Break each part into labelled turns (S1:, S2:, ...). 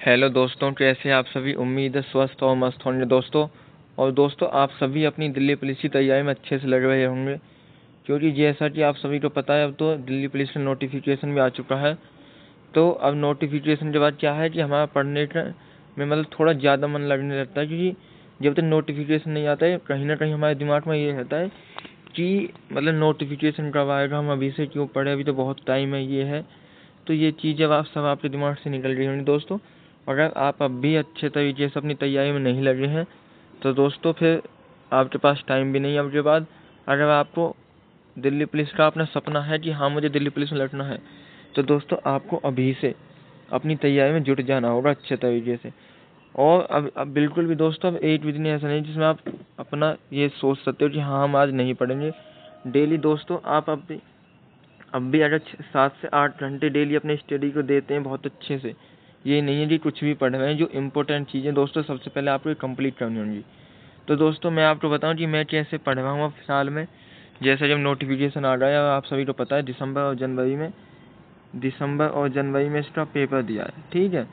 S1: Hello दोस्तों, कैसे हैं आप सभी। उम्मीद है स्वस्थ और मस्त होंगे दोस्तों। और दोस्तों, आप सभी अपनी दिल्ली पुलिस की तैयारी में अच्छे से लग रहे होंगे, क्योंकि जैसा कि आप सभी को पता है अब तो दिल्ली पुलिस का नोटिफिकेशन भी आ चुका है। तो अब नोटिफिकेशन के बाद क्या है कि हमारा पढ़ने का में मतलब थोड़ा ज़्यादा मन लगने लगता है, क्योंकि जब तक नोटिफिकेशन नहीं आता है कहीं ना कहीं हमारे दिमाग में ये रहता है कि मतलब नोटिफिकेशन कब आएगा, हम अभी से क्यों पढ़े, अभी तो बहुत टाइम है, ये है। तो ये चीज़ जब आप सब आपके दिमाग से निकल रही होंगी दोस्तों, अगर आप अब भी अच्छे तरीके से अपनी तैयारी में नहीं लगे हैं तो दोस्तों फिर आपके पास टाइम भी नहीं है। अब के बाद अगर आपको दिल्ली पुलिस का अपना सपना है कि हाँ मुझे दिल्ली पुलिस में लड़ना है, तो दोस्तों आपको अभी से अपनी तैयारी में जुट जाना होगा अच्छे तरीके से। और अब बिल्कुल भी दोस्तों अब एक भी दिन ऐसा नहीं जिसमें आप अपना ये सोच सकते हो कि हाँ हम आज नहीं पढ़ेंगे। डेली दोस्तों आप अब भी अगर 7 से 8 घंटे डेली अपने स्टडी को देते हैं बहुत अच्छे से, ये नहीं है कि कुछ भी पढ़ रहे हैं। जो इम्पोर्टेंट चीज़ें दोस्तों सबसे पहले आपको ये कंप्लीट करनी होंगी। तो दोस्तों मैं आपको बताऊं कि मैं कैसे पढ़ रहा हूँ अब साल में। जैसे जब नोटिफिकेशन आ गया, आप सभी को पता है दिसंबर और जनवरी में इसका पेपर दिया है, ठीक है।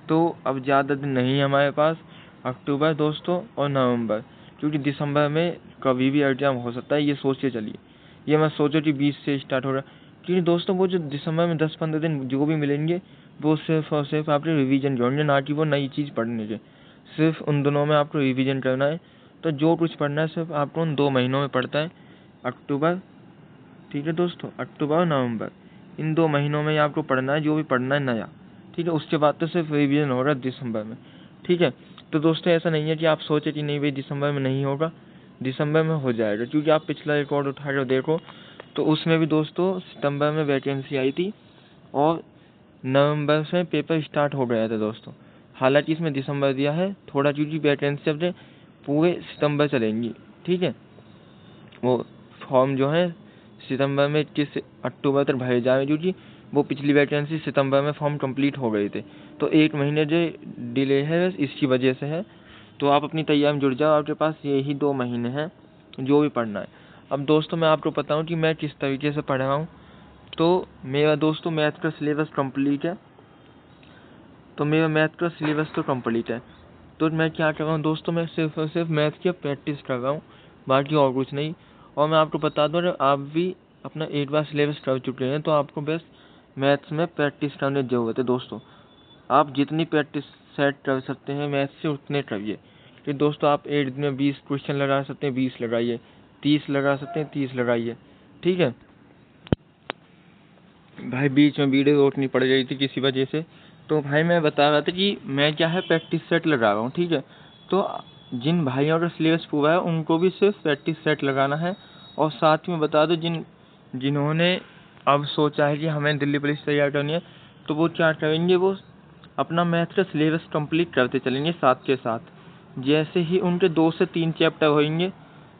S1: तो अब ज़्यादा दिन नहीं है हमारे पास, अक्टूबर दोस्तों और नवंबर, क्योंकि दिसंबर में कभी भी एग्जाम हो सकता है, ये सोच के चलिए। ये मत सोचो कि 20 से स्टार्ट हो रहा है, क्योंकि दोस्तों वो जो दिसंबर में 10-15 दिन जो भी मिलेंगे वो सिर्फ और सिर्फ आपके रिवीजन के होंगे, ना कि वो नई चीज़ पढ़ने के। सिर्फ उन दिनों में आपको रिवीजन करना है। तो जो कुछ पढ़ना है सिर्फ आपको उन 2 महीनों में पढ़ता है, अक्टूबर, ठीक है दोस्तों, अक्टूबर और नवंबर, इन 2 महीनों में आपको पढ़ना है जो भी पढ़ना है नया, ठीक है। उसके बाद तो सिर्फ रिवीजन हो रहा है दिसंबर में, ठीक है। तो दोस्तों ऐसा नहीं है कि आप सोचे कि नहीं भाई दिसंबर में नहीं होगा, दिसंबर में हो जाएगा, क्योंकि आप पिछला रिकॉर्ड उठा कर देखो तो उसमें भी दोस्तों सितंबर में वैकेंसी आई थी और नवंबर से पेपर स्टार्ट हो गया था दोस्तों। हालांकि इसमें दिसंबर दिया है थोड़ा, क्योंकि वैकेंसी अब पूरे सितंबर चलेंगी, ठीक है। वो फॉर्म जो है सितंबर में 21 अक्टूबर तक भरे जाए, क्योंकि वो पिछली वैकेंसी सितंबर में फॉर्म कंप्लीट हो गए थे। तो 1 महीने जो डिले है बस इसकी वजह से है। तो आप अपनी तैयारी में जुड़ जाओ, आपके पास यही 2 महीने हैं जो भी पढ़ना है। अब दोस्तों मैं आपको बताऊं कि मैं किस तरीके से पढ़ रहा हूँ। तो मेरा दोस्तों मैथ का सिलेबस कंप्लीट है, तो मेरा मैथ का सिलेबस तो कंप्लीट है। तो मैं क्या कर रहा हूँ दोस्तों, मैं सिर्फ और सिर्फ मैथ की प्रैक्टिस कर रहा हूँ, बाकी और कुछ नहीं। और मैं आपको बता दूँ, अगर आप भी अपना एक बार सिलेबस कर चुके हैं तो आपको बस मैथ्स में प्रैक्टिस करने की ज़रूरत है दोस्तों। आप जितनी प्रैक्टिस सेट कर सकते हैं मैथ्स से उतने करिए। कि दोस्तों आप एक दिन में 20 क्वेश्चन लगा सकते हैं, 20 लगाइए, 30 लगा सकते हैं, 30 लगाइए, ठीक है भाई। बीच में वीडियो रोकनी पड़ गई थी किसी वजह से। तो भाई मैं बता रहा था कि मैं क्या है प्रैक्टिस सेट लगा रहा हूँ, ठीक है। तो जिन भाइयों का सिलेबस पूरा है उनको भी सिर्फ प्रैक्टिस सेट लगाना है। और साथ में बता दो जिन्होंने अब सोचा है कि हमें दिल्ली पुलिस तैयार करनी है, तो वो क्या करेंगे, वो अपना मैथ का सिलेबस कंप्लीट करते चलेंगे साथ के साथ। जैसे ही उनके 2 से 3 चैप्टर होंगे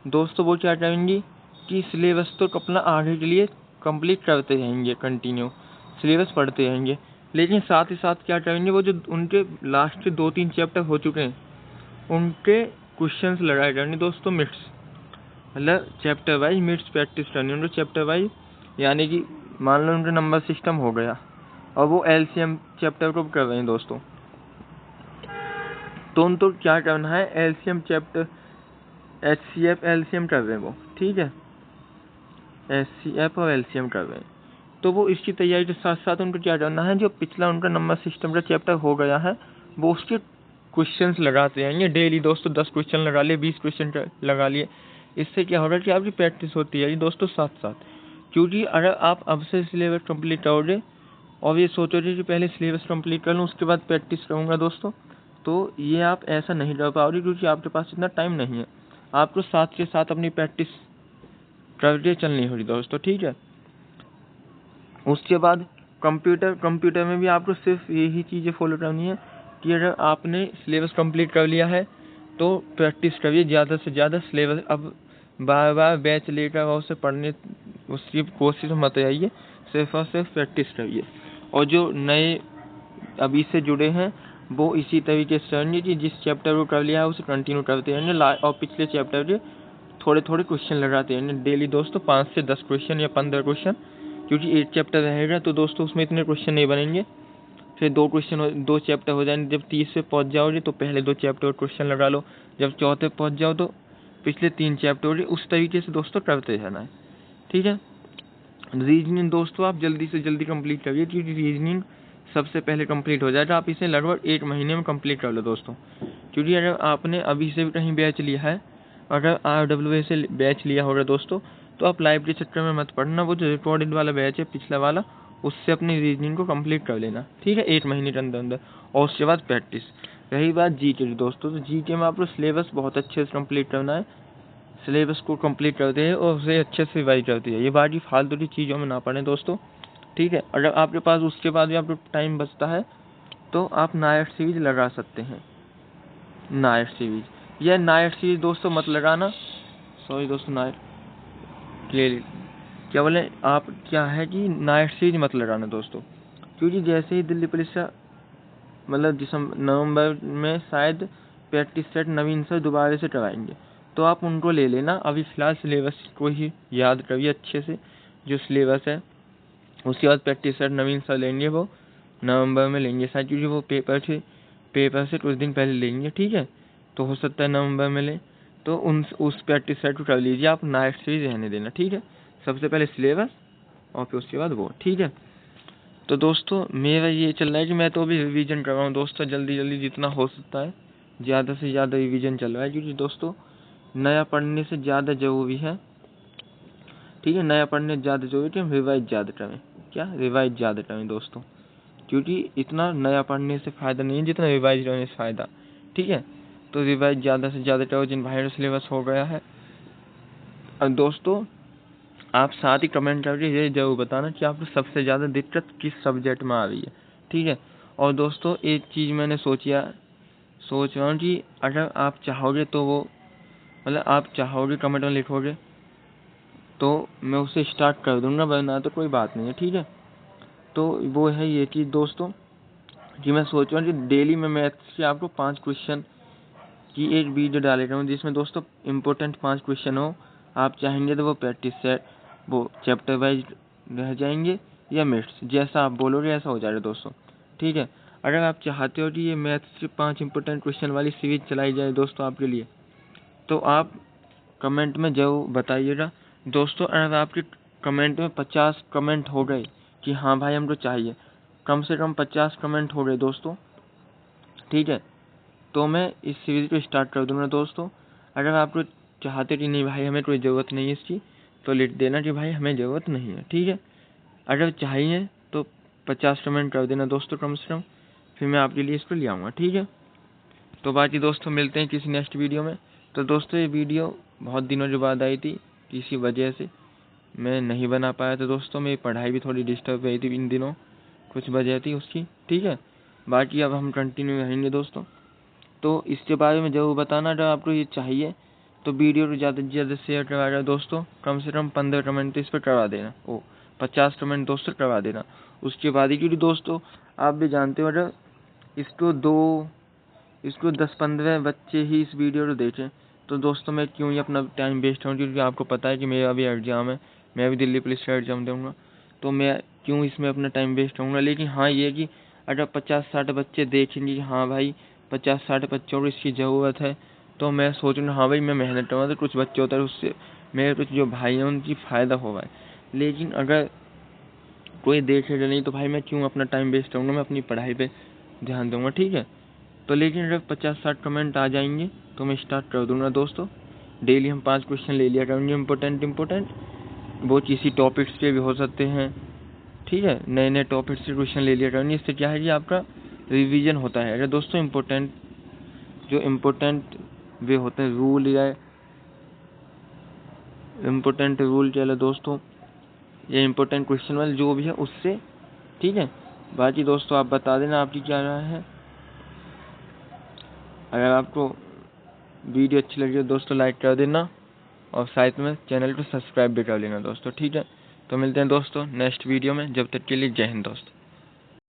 S1: दोस्तों, वो क्या करेंगी कि सिलेबस तो अपना आगे के लिए कंप्लीट करते रहेंगे, कंटिन्यू सिलेबस पढ़ते रहेंगे। लेकिन साथ ही साथ क्या करेंगे, वो जो उनके लास्ट के 2-3 चैप्टर हो चुके हैं उनके क्वेश्चंस लगाए करेंगे दोस्तों, मिट्स, मतलब चैप्टर वाइज मिट्स प्रैक्टिस करनी उनको चैप्टर वाइज। यानी कि मान लो उनका नंबर सिस्टम हो गया और वो एलसीएम चैप्टर को कर रहे हैं दोस्तों, तो उनको क्या करना है, एलसीएम चैप्टर, एचसीएफ एलसीएम कर रहे हैं वो, ठीक है, एचसीएफ और एलसीएम कर रहे हैं। तो वो इसकी तैयारी के साथ साथ उनको क्या करना है, जो पिछला उनका नंबर सिस्टम का चैप्टर हो गया है वो उसके क्वेश्चंस लगाते रहेंगे डेली दोस्तों। 10 क्वेश्चन लगा लिए, 20 क्वेश्चन लगा लिए। इससे क्या होगा कि आपकी प्रैक्टिस होती है दोस्तों साथ साथ। क्योंकि अगर आप अब से सिलेबस कंप्लीट करोगे और ये सोचोगे कि पहले सिलेबस कंप्लीट कर लूँ उसके बाद प्रैक्टिस करूँगा दोस्तों, तो ये आप ऐसा नहीं कर पाओगे, क्योंकि आपके पास इतना टाइम नहीं है। आपको साथ के साथ अपनी प्रैक्टिस करके चलनी होगी दोस्तों, ठीक है। उसके बाद कंप्यूटर में भी आपको सिर्फ यही चीज़ें फॉलो करनी है कि अगर आपने सिलेबस कंप्लीट कर लिया है तो प्रैक्टिस करिए ज़्यादा से ज़्यादा सिलेबस। अब बार बार बैच लेकर और उसे पढ़ने उसकी कोशिश मत आइए, सिर्फ और सिर्फ प्रैक्टिस करिए। और जो नए अभी से जुड़े हैं वो इसी तरीके से करेंगे कि जिस चैप्टर को कर लिया है उसे कंटिन्यू करते रहेंगे और पिछले चैप्टर के थोड़े थोड़े क्वेश्चन लगाते हैं डेली दोस्तों, 5 से 10 क्वेश्चन या 15 क्वेश्चन, क्योंकि एक चैप्टर रहेगा तो दोस्तों उसमें इतने क्वेश्चन नहीं बनेंगे। फिर 2 चैप्टर हो जाएंगे। जब 30 पे पहुंच जाओगे तो पहले 2 चैप्टर क्वेश्चन लगा लो, जब चौथे पहुंच जाओ तो पिछले 3 चैप्टर हो गए। उस तरीके से दोस्तों करते जाना है, ठीक है। रीजनिंग दोस्तों आप जल्दी से जल्दी कंप्लीट करिए, क्योंकि रीजनिंग सबसे पहले कंप्लीट हो जाएगा। आप इसे लगभग 1 महीने में कंप्लीट कर लो दोस्तों, क्योंकि अगर आपने अभी से भी कहीं बैच लिया है, अगर RWA से बैच लिया होगा दोस्तों, तो आप लाइव के चक्कर में मत पड़ना। वो जो रिकॉर्डेड वाला बैच है पिछला वाला, उससे अपनी रीजनिंग को कंप्लीट कर लेना, ठीक है, 1 महीने के अंदर अंदर। और उसके बाद प्रैक्टिस। रही बात जीके की दोस्तों, तो जीके में आपको सिलेबस बहुत अच्छे से कंप्लीट करना है। सिलेबस को कंप्लीट करते हैं और उसे अच्छे से रिवाइज करते हैं। ये बाकी फालतू की चीज़ों में ना पड़े दोस्तों, ठीक है। अगर आपके पास उसके बाद भी आपको टाइम बचता है तो आप नायट सीरीज लगा सकते हैं। नायट सीरीज, यह नायट सीरीज दोस्तों मत लगाना, सॉरी दोस्तों, नायट क्लियर क्या बोले आप, क्या है कि नायट सीरीज मत लगाना दोस्तों, क्योंकि जैसे ही दिल्ली पुलिस का मतलब नवंबर में शायद प्रैक्टिस सेट नवीन सर दोबारा से करवाएंगे, तो आप उनको ले लेना। अभी फ़िलहाल सिलेबस को ही याद करिए अच्छे से, जो सिलेबस है। उसके बाद प्रैक्टिस सेट नवीन सर लेंगे, वो नवंबर में लेंगे शायद, क्योंकि वो पेपर से कुछ दिन पहले लेंगे, ठीक है। तो हो सकता है नवंबर में लें, तो उस प्रैक्टिस सेट को कर लीजिए आप, नाइट सीरीज रहने देना, ठीक है। सबसे पहले सिलेबस और फिर उसके बाद वो, ठीक है। तो दोस्तों मेरा ये चल रहा है कि मैं तो अभी रिवीजन कर रहा हूँ दोस्तों, जल्दी जल्दी जितना हो सकता है ज़्यादा से ज़्यादा रिवीजन चल रहा है, क्योंकि दोस्तों नया पढ़ने से ज़्यादा ज़रूरी है, ठीक है। नया पढ़ने ज़्यादा जरूरी है, रिवाइज ज़्यादा करें। क्या रिवाइज ज़्यादा करें दोस्तों, क्योंकि इतना नया पढ़ने से फ़ायदा नहीं है जितना रिवाइज करने से फ़ायदा, ठीक है। तो रिवाइज ज़्यादा से ज़्यादा करो जिन भाइयों सिलेबस हो गया है। और दोस्तों आप साथ ही कमेंट करके ये जरूर बताना कि आपको सबसे ज़्यादा दिक्कत किस सब्जेक्ट में आ रही है, ठीक है। और दोस्तों एक चीज़ मैंने सोच रहा हूँ कि अगर आप चाहोगे तो वो मतलब आप चाहोगे कमेंट में लिखोगे तो मैं उसे स्टार्ट कर दूंगा, वरना तो कोई बात नहीं है, ठीक है। तो वो है ये चीज़ दोस्तों कि मैं सोच रहा हूँ कि डेली में मैथ्स से आपको 5 क्वेश्चन की एक वीडियो डालेगा हूँ, जिसमें दोस्तों इम्पोर्टेंट 5 क्वेश्चन हो। आप चाहेंगे तो वो प्रैक्टिस सेट वो चैप्टर वाइज रह जाएंगे, या मिट्स, जैसा आप बोलोगे ऐसा हो जाएगा दोस्तों, ठीक है। अगर आप चाहते हो कि ये मैथ्स से 5 इम्पोर्टेंट क्वेश्चन वाली सीरीज चलाई जाए दोस्तों आपके लिए, तो आप कमेंट में जरूर बताइएगा दोस्तों। अगर आपके कमेंट में 50 कमेंट हो गए कि हाँ भाई हमको चाहिए, कम से कम 50 कमेंट हो गए दोस्तों, ठीक है, तो मैं इस सीरीज को स्टार्ट कर दूंगा दोस्तों। अगर आप लोग चाहते कि नहीं भाई हमें कोई ज़रूरत नहीं है इसकी, तो लिख देना कि भाई हमें ज़रूरत नहीं है, ठीक है। अगर चाहिए तो 50 कमेंट कर देना दोस्तों कम से कम, फिर मैं आपके लिए इसको ले आऊँगा, ठीक है। तो बाकी दोस्तों मिलते हैं किसी नेक्स्ट वीडियो में। तो दोस्तों ये वीडियो बहुत दिनों के बाद आई थी, किसी वजह से मैं नहीं बना पाया था दोस्तों। मेरी पढ़ाई भी थोड़ी डिस्टर्ब हुई थी इन दिनों, कुछ वजह थी उसकी, ठीक है। बाकी अब हम कंटिन्यू रहेंगे दोस्तों, तो इसके बारे में ज़रूर बताना। अगर आपको ये चाहिए तो वीडियो को ज़्यादा से ज़्यादा शेयर करवाएगा दोस्तों, कम से कम 15 कमेंट इस पर करवा देना, 50 कमेंट दोस्तों करवा देना। उसके बाद ही, क्योंकि दोस्तों आप भी जानते हो अगर इसको 10-15 बच्चे ही इस वीडियो को देखें तो दोस्तों मैं क्यों ही अपना टाइम वेस्ट करूँ, क्योंकि आपको पता है कि मेरा अभी एग्ज़ाम है, मैं भी दिल्ली पुलिस का एग्ज़ाम दूँगा, तो मैं क्यों इसमें अपना टाइम वेस्ट करूँगा। लेकिन हाँ ये कि अगर 50-60 बच्चे देखेंगे कि हाँ भाई 50-60 बच्चों को इसकी ज़रूरत है, तो मैं सोचूँगा हाँ भाई मैं मेहनत करूँगा, तो कुछ बच्चे होता है उससे मेरे कुछ जो भाई हैं उनकी फ़ायदा होगा। लेकिन अगर कोई देखेगा नहीं तो भाई मैं क्यों अपना टाइम वेस्ट करूँगा, मैं अपनी पढ़ाई पर ध्यान दूँगा, ठीक है। तो लेकिन अगर 50-60 कमेंट आ जाएंगे तो मैं स्टार्ट कर दूंगा दोस्तों। डेली हम 5 क्वेश्चन ले लिया करेंगे इम्पोर्टेंट, वो किसी टॉपिक्स के भी हो सकते हैं, ठीक है। नए नए टॉपिक्स के क्वेश्चन ले लिया करेंगे, इससे क्या है कि आपका रिवीजन होता है। अगर दोस्तों इम्पोर्टेंट वे होते हैं रूल या इम्पोर्टेंट रूल चलो दोस्तों, या इम्पोर्टेंट क्वेश्चन वाले जो भी है उससे, ठीक है। बाकी दोस्तों आप बता देना आपकी क्या राय है। अगर आपको वीडियो अच्छी लगी तो दोस्तों लाइक कर देना, और साथ में चैनल को सब्सक्राइब भी कर लेना दोस्तों, ठीक है। तो मिलते हैं दोस्तों नेक्स्ट वीडियो में, जब तक के लिए जय हिंद दोस्तों।